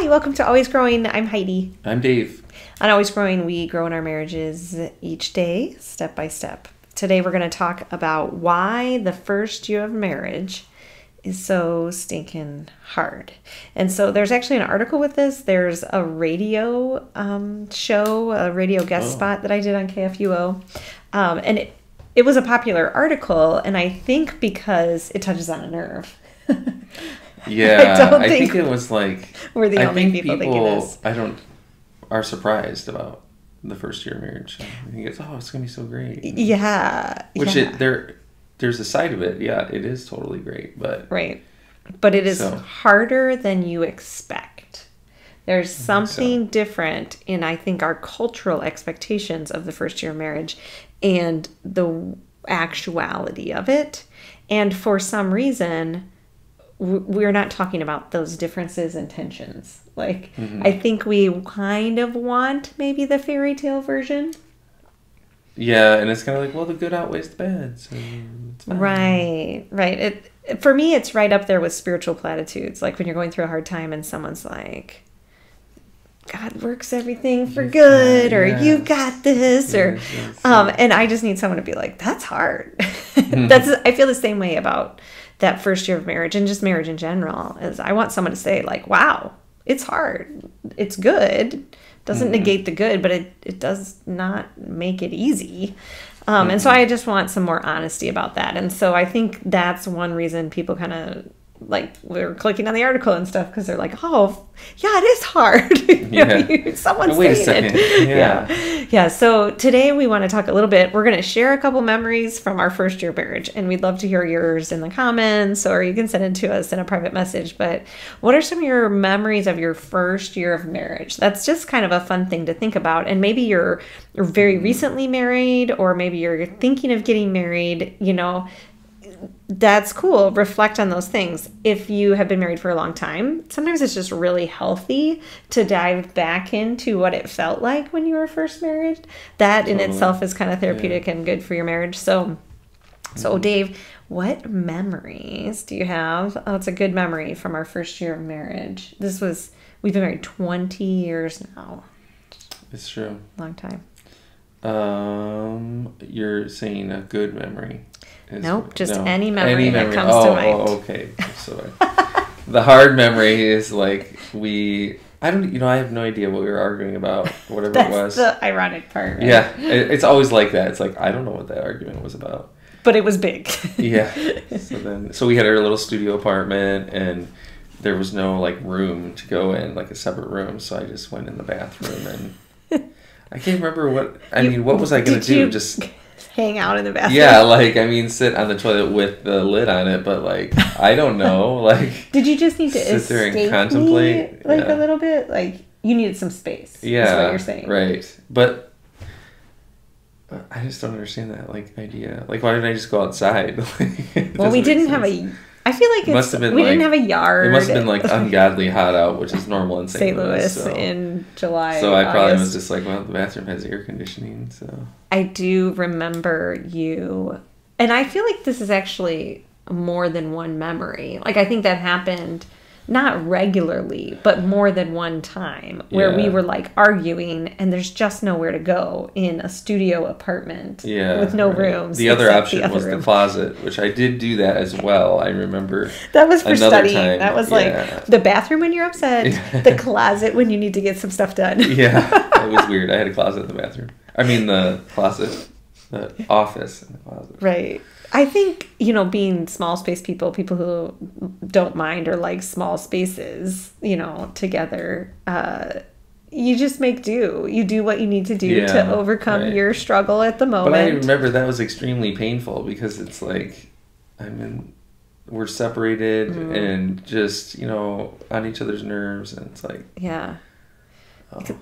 Hi, welcome to Always Growing. I'm Heidi. I'm Dave. On Always Growing, we grow in our marriages each day, step by step. Today we're going to talk about why the first year of marriage is so stinking hard. And so there's actually an article with this. There's a radio show, a radio guest spot that I did on KFUO. And it was a popular article, and I think because it touches on a nerve. Yeah, I think it was like we're the only people thinking this. Are surprised about the first year of marriage. I think it's gonna be so great. Yeah, which there's a side of it. Yeah, it is totally great, but right, but it is harder than you expect. There's something different in, I think, our cultural expectations of the first year of marriage and the actuality of it. And for some reason, we're not talking about those differences and tensions. Like, I think we kind of want maybe the fairy tale version. Yeah, and it's kind of like, well, the good outweighs the bad, so it's fine. Right. For me, it's right up there with spiritual platitudes. Like when you're going through a hard time and someone's like, God works everything for good, or you got this, or and I just need someone to be like, that's hard. I feel the same way about that first year of marriage, and just marriage in general. Is I want someone to say like, wow, it's hard, it's good. Doesn't negate the good, but it does not make it easy. And so I just want some more honesty about that. And so I think that's one reason people kind of like we're clicking on the article and stuff, because they're like, oh yeah, it is hard. Someone's saying it. Yeah. So today we want to talk a little bit. We're going to share a couple memories from our first year of marriage, and we'd love to hear yours in the comments, or you can send it to us in a private message. But what are some of your memories of your first year of marriage? That's just kind of a fun thing to think about. And maybe you're very recently married, or maybe you're thinking of getting married, that's cool. Reflect on those things. If you have been married for a long time, sometimes it's just really healthy to dive back into what it felt like when you were first married. That in itself is kind of therapeutic and good for your marriage. So Dave, what memories do you have? Oh, it's a good memory from our first year of marriage. We've been married 20 years now. It's true. Long time. You're saying a good memory. Nope, just any memory that comes to mind. Oh, okay. So the hard memory is like I have no idea what we were arguing about, whatever it was. That's the ironic part, right? Yeah, it's always like that. It's like, I don't know what that argument was about. But it was big. Yeah. So we had our little studio apartment, and there was no like room to go in, like a separate room. So I just went in the bathroom, and I can't remember what was I going to do? Just hang out in the bathroom? Yeah, sit on the toilet with the lid on it, but I don't know. Did you just need to sit there and contemplate? A little bit? You needed some space. Yeah. Is what you're saying. Right. But I just don't understand that idea. Why didn't I just go outside? Well, we didn't have I feel like we didn't have a yard. It must have been ungodly hot out, which is normal in St. Louis in July. So I probably was just well, the bathroom has air conditioning, so. I do remember you, and I feel like this is actually more than one memory. I think that happened not regularly, but more than one time, where we were arguing, and there's just nowhere to go in a studio apartment with no rooms. The other option was the closet, which I did do that as well. I remember that was for studying. Time. That was the bathroom when you're upset, the closet when you need to get some stuff done. Yeah, it was weird. I had a closet in the bathroom. The closet, the office in the closet. Right. I think, being small space people who don't mind or like small spaces, together, you just make do. You do what you need to do to overcome your struggle at the moment. But I remember that was extremely painful, because it's we're separated and just, on each other's nerves, and it's yeah.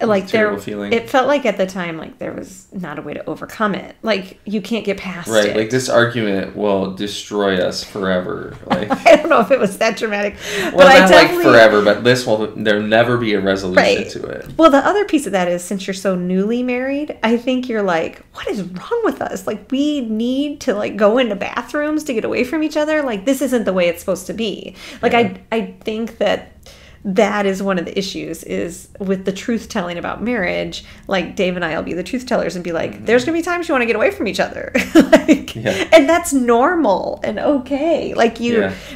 Feeling. It felt like at the time there was not a way to overcome it. You can't get past it. Right, this argument will destroy us forever. I don't know if it was that dramatic. Well, but not forever, but there'll never be a resolution to it. Well, the other piece of that is, since you're so newly married, I think you're what is wrong with us? We need to go into bathrooms to get away from each other. This isn't the way it's supposed to be. I think that that is one of the issues is with the truth telling about marriage. Like Dave and I will be the truth tellers and be like, there's going to be times you want to get away from each other. And that's normal and okay. Like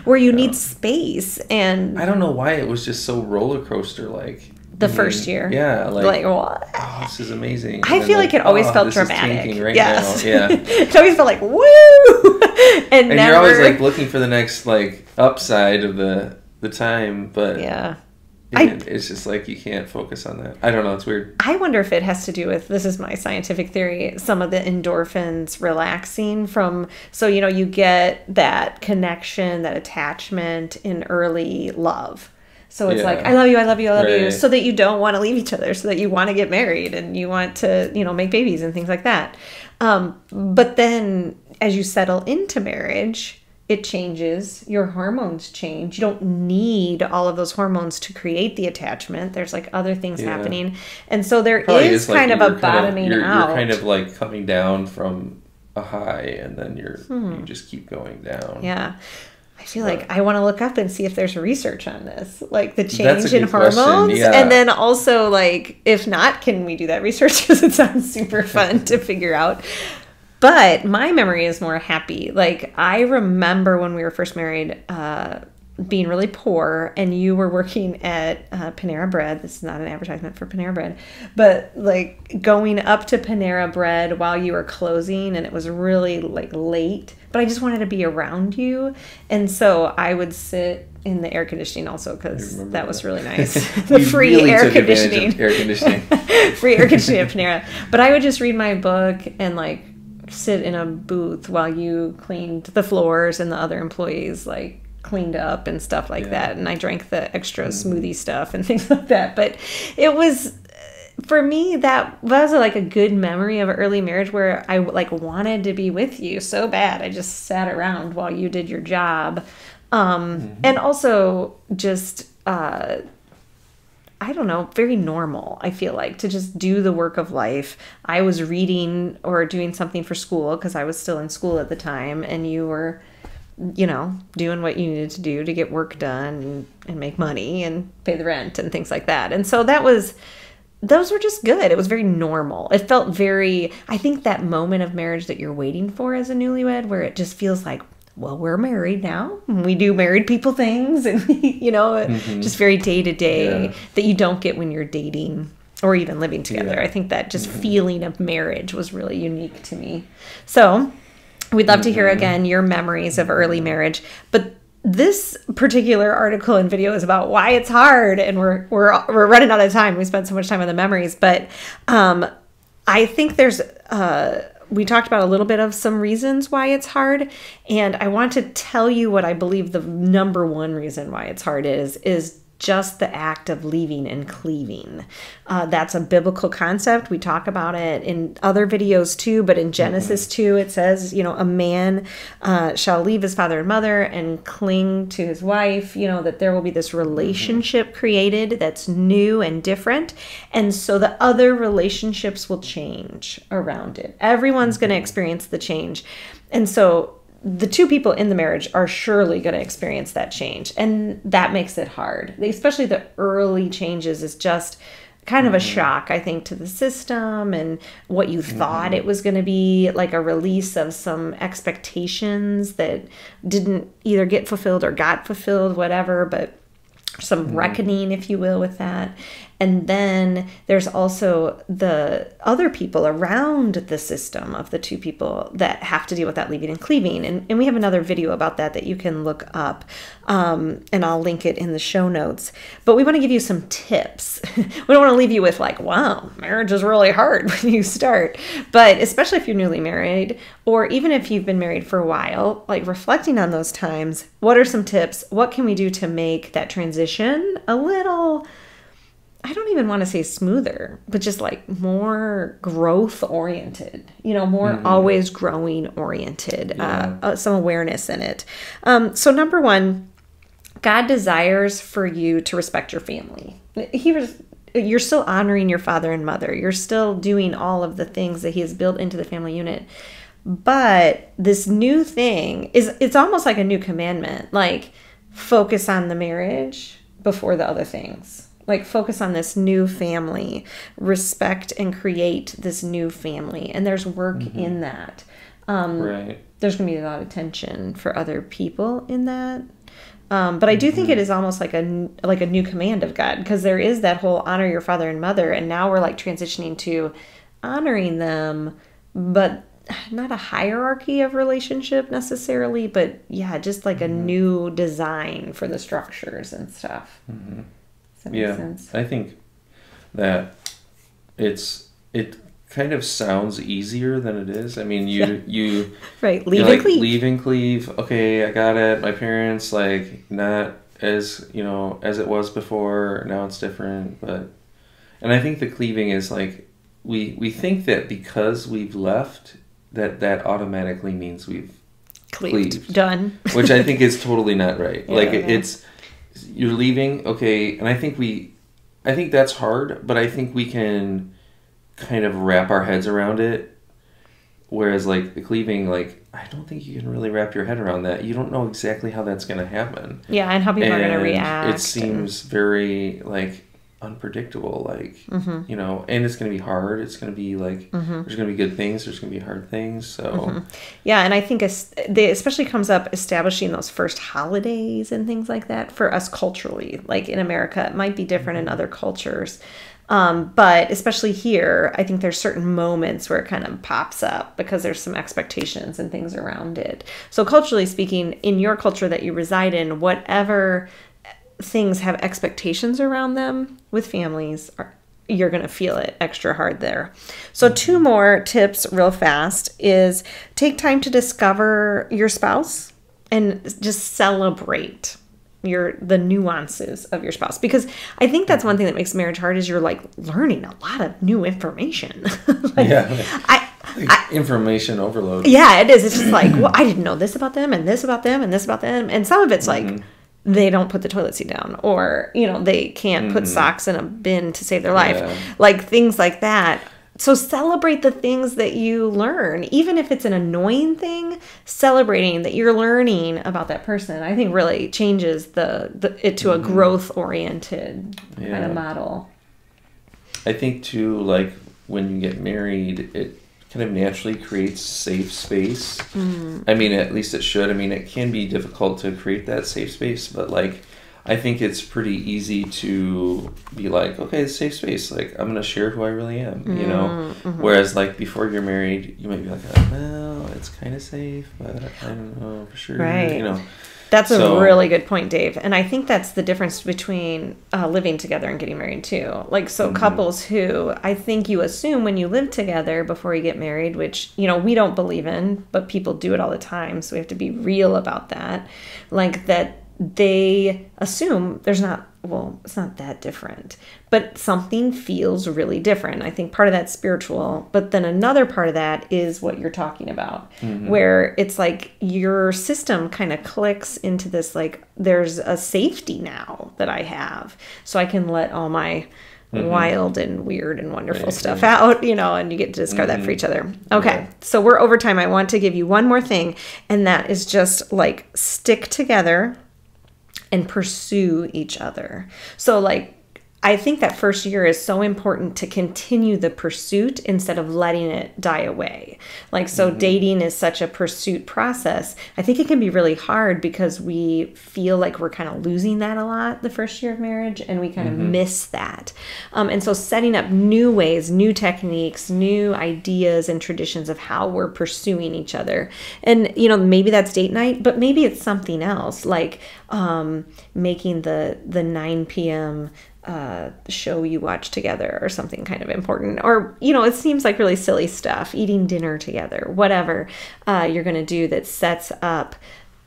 where you need space. And I don't know why it was just so roller coaster like. The first year. Yeah. Like what? Oh, this is amazing. I feel like it always felt dramatic. Right now. Yeah. It always felt like, woo! and never... you're always like looking for the next like upside of the time, but it's just like you can't focus on that. I don't know. It's weird. I wonder if it has to do with, this is my scientific theory, some of the endorphins relaxing from, so, you get that connection, that attachment in early love. So it's like, I love you, I love you, I love you, so that you don't want to leave each other, so that you want to get married and you want to, make babies and things like that. But then as you settle into marriage, it changes. Your hormones change. You don't need all of those hormones to create the attachment. There's like other things happening. And so there is kind of a bottoming out. You're kind of like coming down from a high and then you just keep going down. Yeah. I feel like I want to look up and see if there's research on this, like the change in hormones. And then also, like, if not, can we do that research? Because it sounds super fun to figure out. But my memory is more happy. Like, I remember when we were first married, being really poor, and you were working at Panera Bread. This is not an advertisement for Panera Bread, but like going up to Panera Bread while you were closing, and it was really like late, but I just wanted to be around you. And so I would sit in the air conditioning also, because that was really nice. The free really air conditioning. Free air conditioning at Panera. But I would just read my book and like sit in a booth while you cleaned the floors and the other employees like cleaned up and stuff like that. And I drank the extra smoothie stuff and things like that. But it was, for me, that was like a good memory of an early marriage where I like wanted to be with you so bad. I just sat around while you did your job. And also just, I don't know, very normal, I feel like, to just do the work of life. I was reading or doing something for school because I was still in school at the time, and you were, doing what you needed to do to get work done and make money and pay the rent and things like that. And so those were just good. It was very normal. It felt very, I think that moment of marriage that you're waiting for as a newlywed, where it just feels like, well, we're married now. We do married people things, and just very day to day that you don't get when you're dating or even living together. I think that just feeling of marriage was really unique to me. So we'd love to hear again your memories of early marriage. But this particular article and video is about why it's hard, and we're running out of time. We spent so much time on the memories, but I think there's we talked about a little bit of some reasons why it's hard, and I want to tell you what I believe the number one reason why it's hard is just the act of leaving and cleaving. That's a biblical concept. We talk about it in other videos too, but in Genesis 2, it says, a man shall leave his father and mother and cling to his wife, that there will be this relationship created that's new and different. And so the other relationships will change around it. Everyone's going to experience the change. And so the two people in the marriage are surely going to experience that change. And that makes it hard. Especially the early changes is just kind of a shock, I think, to the system and what you thought it was going to be, like a release of some expectations that didn't either get fulfilled or got fulfilled, whatever, but some reckoning, if you will, with that. And then there's also the other people around the system of the two people that have to deal with that leaving and cleaving. And we have another video about that you can look up. And I'll link it in the show notes. But we want to give you some tips. We don't want to leave you with like, wow, marriage is really hard when you start. But especially if you're newly married, or even if you've been married for a while, like reflecting on those times, what are some tips? What can we do to make that transition a little, I don't even want to say smoother, but just like more growth oriented, more always growing oriented, some awareness in it. So number one, God desires for you to respect your family. You're still honoring your father and mother. You're still doing all of the things that he has built into the family unit. But this new thing it's almost like a new commandment, like focus on the marriage. before the other things. Like, focus on this new family, respect and create this new family. And there's work in that. Right. There's going to be a lot of tension for other people in that. But I do think it is almost like a new command of God, because there is that whole honor your father and mother. And now we're like transitioning to honoring them, but not a hierarchy of relationship necessarily, but yeah, just like a new design for the structures and stuff. Does that make sense? I think that it kind of sounds easier than it is. I mean, you right, leave and cleave. Leave and cleave. Okay, I got it. My parents, like, not as, as it was before. Now it's different. And I think the cleaving is like, we think that because we've left, that automatically means we've cleaved. Done. Which I think is totally not right. It's, you're leaving, okay, and I think that's hard, but I think we can kind of wrap our heads around it. Whereas, like, the cleaving, like, I don't think you can really wrap your head around that. You don't know exactly how that's going to happen. Yeah, and how people are going to react. It seems very, like, unpredictable, like, and it's going to be hard. It's going to be, like, there's going to be good things, there's going to be hard things, so. Yeah, and I think especially comes up establishing those first holidays and things like that for us culturally. Like, in America, it might be different in other cultures. But especially here, I think there's certain moments where it kind of pops up because there's some expectations and things around it. So culturally speaking, in your culture that you reside in, whatever things have expectations around them with families, you're going to feel it extra hard there. So 2 more tips real fast is take time to discover your spouse and just celebrate the nuances of your spouse, because I think that's one thing that makes marriage hard is you're like learning a lot of new information. Information overload. Yeah, it is. It's just like, well, I didn't know this about them and this about them and this about them, and some of it's like they don't put the toilet seat down, or they can't put socks in a bin to save their life, like things like that. So celebrate the things that you learn, even if it's an annoying thing. Celebrating that you're learning about that person, I think, really changes it to a growth-oriented kind of model. I think too, like, when you get married, it kind of naturally creates safe space. I mean, at least it should. I mean, it can be difficult to create that safe space, but, like, I think it's pretty easy to be like, okay, it's safe space. Like, I'm going to share who I really am, Whereas, like, before you're married, you might be like, well, it's kind of safe, but I don't know for sure. Right. That's a really good point, Dave. And I think that's the difference between living together and getting married, too. Like, so couples who I think you assume when you live together before you get married, which, we don't believe in, but people do it all the time. So we have to be real about that. Like, that they assume it's not that different, but something feels really different. I think part of that's spiritual, but then another part of that is what you're talking about, where it's like your system kind of clicks into this, like, there's a safety now that I have, so I can let all my wild and weird and wonderful stuff out, and you get to discover that for each other. Okay, so we're over time. I want to give you one more thing, and that is just, like, stick together and pursue each other. So, like, I think that first year is so important to continue the pursuit instead of letting it die away. Like, so dating is such a pursuit process. I think it can be really hard because we feel like we're kind of losing that a lot the first year of marriage, and we kind of miss that. And so setting up new ways, new techniques, new ideas and traditions of how we're pursuing each other. And, maybe that's date night, but maybe it's something else, like making the 9 p.m. Show you watch together or something kind of important, or it seems like really silly stuff, eating dinner together, whatever you're going to do that sets up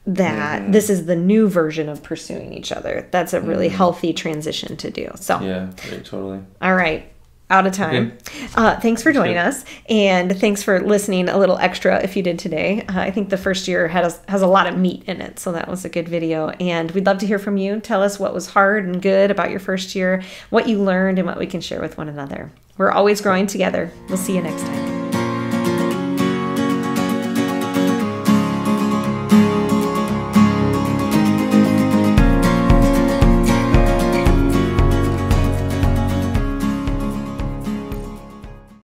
that this is the new version of pursuing each other. That's a really healthy transition to do. So yeah, totally. All right, out of time. Thanks for joining us, and thanks for listening a little extra if you did today. I think the first year has a lot of meat in it, so that was a good video, and we'd love to hear from you. Tell us what was hard and good about your first year, what you learned, and what we can share with one another. We're always growing together. We'll see you next time.